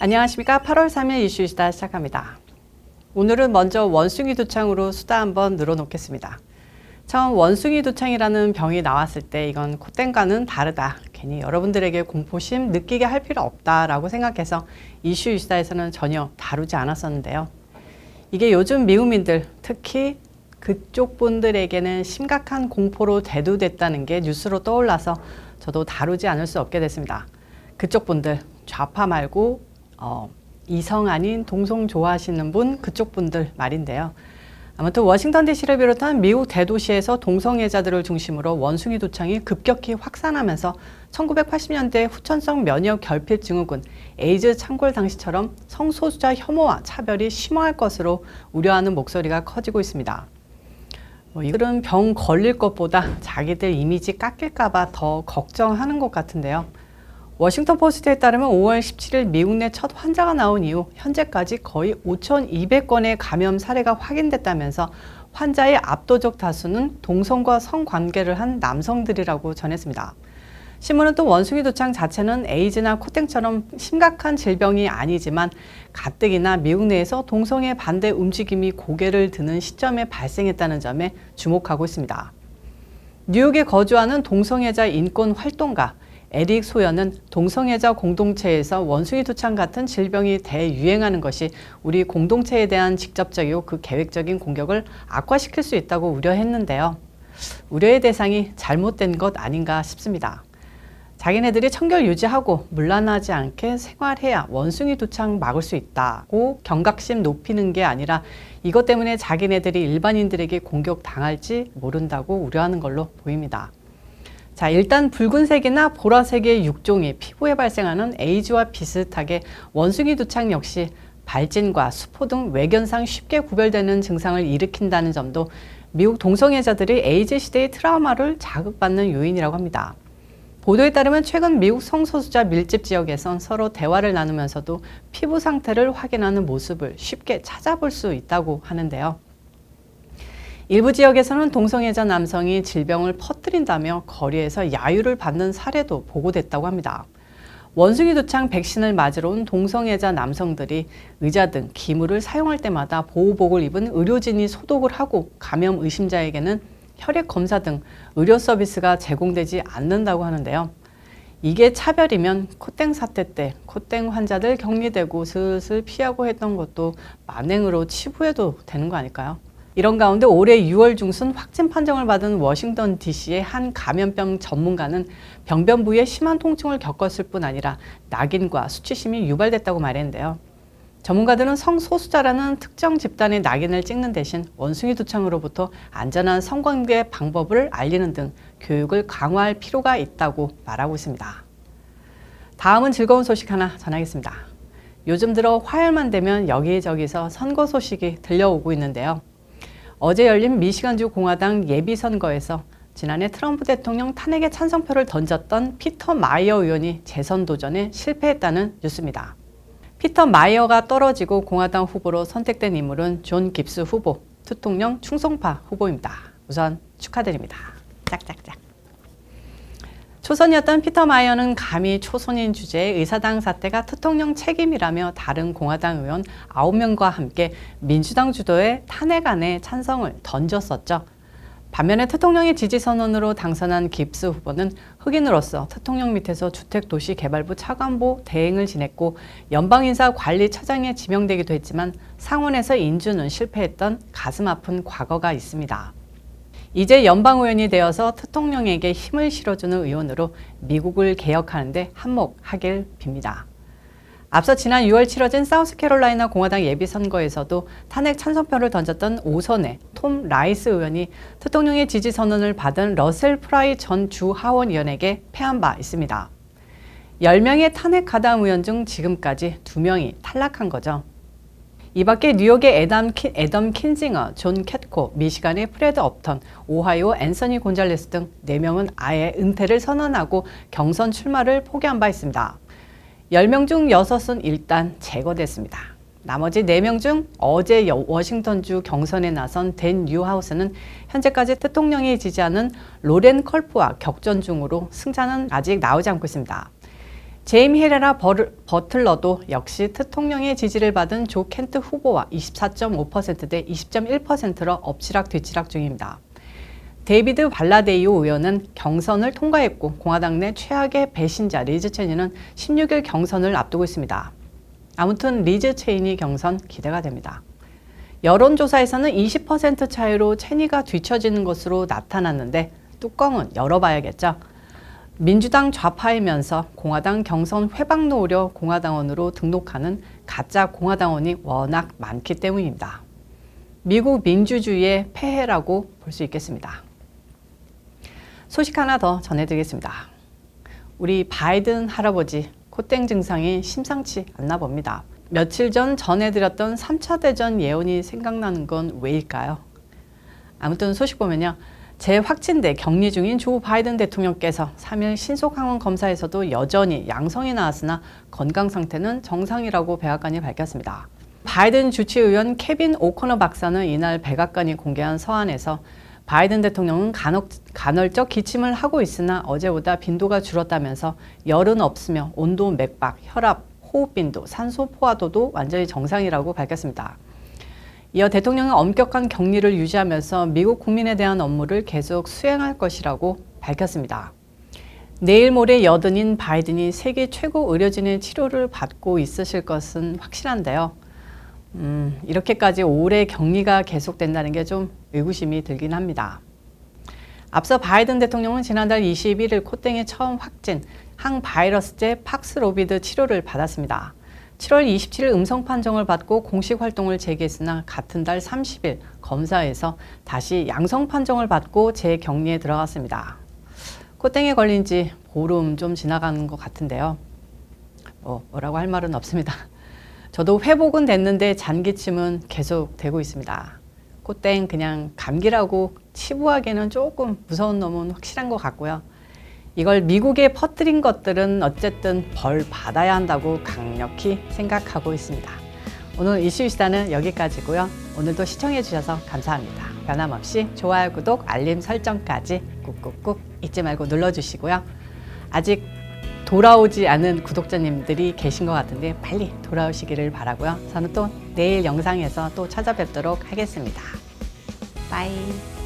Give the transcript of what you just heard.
안녕하십니까. 8월 3일 이슈이시다 시작합니다. 오늘은 먼저 원숭이 두창으로 수다 한번 늘어놓겠습니다. 처음 원숭이 두창이라는 병이 나왔을 때 이건 코땡과는 다르다. 괜히 여러분들에게 공포심 느끼게 할 필요 없다라고 생각해서 이슈이시다에서는 전혀 다루지 않았었는데요. 이게 요즘 미국민들, 특히 그쪽 분들에게는 심각한 공포로 대두됐다는 게 뉴스로 떠올라서 저도 다루지 않을 수 없게 됐습니다. 그쪽 분들, 좌파 말고 이성 아닌 동성 좋아하시는 분, 그쪽 분들 말인데요. 아무튼 워싱턴 DC를 비롯한 미국 대도시에서 동성애자들을 중심으로 원숭이 두창이 급격히 확산하면서 1980년대 후천성 면역 결핍 증후군, 에이즈 창궐 당시처럼 성소수자 혐오와 차별이 심화할 것으로 우려하는 목소리가 커지고 있습니다. 이들은 병 걸릴 것보다 자기들 이미지 깎일까 봐 더 걱정하는 것 같은데요. 워싱턴 포스트에 따르면 5월 17일 미국 내 첫 환자가 나온 이후 현재까지 거의 5,200건의 감염 사례가 확인됐다면서 환자의 압도적 다수는 동성과 성관계를 한 남성들이라고 전했습니다. 신문은 또 원숭이 두창 자체는 에이즈나 코땡처럼 심각한 질병이 아니지만 가뜩이나 미국 내에서 동성애 반대 움직임이 고개를 드는 시점에 발생했다는 점에 주목하고 있습니다. 뉴욕에 거주하는 동성애자 인권 활동가 에릭 소연은 동성애자 공동체에서 원숭이 두창 같은 질병이 대유행하는 것이 우리 공동체에 대한 직접적이고 그 계획적인 공격을 악화시킬 수 있다고 우려했는데요. 우려의 대상이 잘못된 것 아닌가 싶습니다. 자기네들이 청결 유지하고 문란하지 않게 생활해야 원숭이 두창 막을 수 있다고 경각심 높이는 게 아니라 이것 때문에 자기네들이 일반인들에게 공격당할지 모른다고 우려하는 걸로 보입니다. 자, 일단 붉은색이나 보라색의 육종이 피부에 발생하는 에이즈와 비슷하게 원숭이 두창 역시 발진과 수포 등 외견상 쉽게 구별되는 증상을 일으킨다는 점도 미국 동성애자들이 에이즈 시대의 트라우마를 자극받는 요인이라고 합니다. 보도에 따르면 최근 미국 성소수자 밀집 지역에선 서로 대화를 나누면서도 피부 상태를 확인하는 모습을 쉽게 찾아볼 수 있다고 하는데요. 일부 지역에서는 동성애자 남성이 질병을 퍼뜨린다며 거리에서 야유를 받는 사례도 보고됐다고 합니다. 원숭이 두창 백신을 맞으러 온 동성애자 남성들이 의자 등 기물을 사용할 때마다 보호복을 입은 의료진이 소독을 하고 감염 의심자에게는 혈액 검사 등 의료 서비스가 제공되지 않는다고 하는데요. 이게 차별이면 코땡 사태 때 코땡 환자들 격리되고 슬슬 피하고 했던 것도 만행으로 치부해도 되는 거 아닐까요? 이런 가운데 올해 6월 중순 확진 판정을 받은 워싱턴 DC의 한 감염병 전문가는 병변 부위에 심한 통증을 겪었을 뿐 아니라 낙인과 수치심이 유발됐다고 말했는데요. 전문가들은 성소수자라는 특정 집단의 낙인을 찍는 대신 원숭이 두창으로부터 안전한 성관계 방법을 알리는 등 교육을 강화할 필요가 있다고 말하고 있습니다. 다음은 즐거운 소식 하나 전하겠습니다. 요즘 들어 화요일만 되면 여기저기서 선거 소식이 들려오고 있는데요. 어제 열린 미시간주 공화당 예비선거에서 지난해 트럼프 대통령 탄핵에 찬성표를 던졌던 피터 마이어 의원이 재선 도전에 실패했다는 뉴스입니다. 피터 마이어가 떨어지고 공화당 후보로 선택된 인물은 존 깁스 후보, 대통령 충성파 후보입니다. 우선 축하드립니다. 짝짝짝. 초선이었던 피터 마이어는 감히 초선인 주제에 의사당 사태가 대통령 책임이라며 다른 공화당 의원 9명과 함께 민주당 주도의 탄핵안에 찬성을 던졌었죠. 반면에 대통령의 지지 선언으로 당선한 깁스 후보는 흑인으로서 대통령 밑에서 주택도시개발부 차관보 대행을 지냈고 연방인사관리처장에 지명되기도 했지만 상원에서 인준은 실패했던 가슴 아픈 과거가 있습니다. 이제 연방의원이 되어서 대통령에게 힘을 실어주는 의원으로 미국을 개혁하는 데 한몫하길 빕니다. 앞서 지난 6월 치러진 사우스캐롤라이나 공화당 예비선거에서도 탄핵 찬성표를 던졌던 5선의 톰 라이스 의원이 대통령의 지지 선언을 받은 러셀 프라이 전 주하원의원에게 패한 바 있습니다. 10명의 탄핵 가담 의원 중 지금까지 2명이 탈락한 거죠. 이 밖에 뉴욕의 애덤 킨징어, 존 캣코, 미시간의 프레드 업턴, 오하이오 앤서니 곤잘레스 등 4명은 아예 은퇴를 선언하고 경선 출마를 포기한 바 있습니다. 10명 중 6은 일단 제거됐습니다. 나머지 4명 중 어제 워싱턴주 경선에 나선 댄 뉴하우스는 현재까지 대통령이 지지하는 로렌 컬프와 격전 중으로 승자는 아직 나오지 않고 있습니다. 제임 헤레라 버틀러도 역시 대통령의 지지를 받은 조 켄트 후보와 24.5%대 20.1%로 엎치락 뒤치락 중입니다. 데이비드 발라데이오 의원은 경선을 통과했고 공화당 내 최악의 배신자 리즈 체니는 16일 경선을 앞두고 있습니다. 아무튼 리즈 체니 경선 기대가 됩니다. 여론조사에서는 20% 차이로 체니가 뒤처지는 것으로 나타났는데 뚜껑은 열어봐야겠죠. 민주당 좌파이면서 공화당 경선 회방 놓으려 공화당원으로 등록하는 가짜 공화당원이 워낙 많기 때문입니다. 미국 민주주의의 폐해라고 볼 수 있겠습니다. 소식 하나 더 전해드리겠습니다. 우리 바이든 할아버지 코땡 증상이 심상치 않나 봅니다. 며칠 전 전해드렸던 3차 대전 예언이 생각나는 건 왜일까요? 아무튼 소식 보면요. 재확진돼 격리 중인 조 바이든 대통령께서 3일 신속항원 검사에서도 여전히 양성이 나왔으나 건강 상태는 정상이라고 백악관이 밝혔습니다. 바이든 주치의원 케빈 오코너 박사는 이날 백악관이 공개한 서한에서 바이든 대통령은 간헐적 기침을 하고 있으나 어제보다 빈도가 줄었다면서 열은 없으며 온도, 맥박, 혈압, 호흡 빈도, 산소 포화도도 완전히 정상이라고 밝혔습니다. 이어 대통령은 엄격한 격리를 유지하면서 미국 국민에 대한 업무를 계속 수행할 것이라고 밝혔습니다. 내일 모레 여든인 바이든이 세계 최고 의료진의 치료를 받고 있으실 것은 확실한데요. 이렇게까지 오래 격리가 계속된다는 게 좀 의구심이 들긴 합니다. 앞서 바이든 대통령은 지난달 21일 코땡에 처음 확진 항바이러스제 팍스로비드 치료를 받았습니다. 7월 27일 음성 판정을 받고 공식 활동을 재개했으나 같은 달 30일 검사에서 다시 양성 판정을 받고 재격리에 들어갔습니다. 코땡에 걸린 지 보름 좀 지나가는 것 같은데요. 뭐라고 할 말은 없습니다. 저도 회복은 됐는데 잔기침은 계속 되고 있습니다. 코땡 그냥 감기라고 치부하기에는 조금 무서운 놈은 확실한 것 같고요. 이걸 미국에 퍼뜨린 것들은 어쨌든 벌 받아야 한다고 강력히 생각하고 있습니다. 오늘 이슈이시다는 여기까지고요. 오늘도 시청해 주셔서 감사합니다. 변함없이 좋아요, 구독, 알림 설정까지 꾹꾹꾹 잊지 말고 눌러주시고요. 아직 돌아오지 않은 구독자님들이 계신 것 같은데 빨리 돌아오시기를 바라고요. 저는 또 내일 영상에서 또 찾아뵙도록 하겠습니다. 빠이.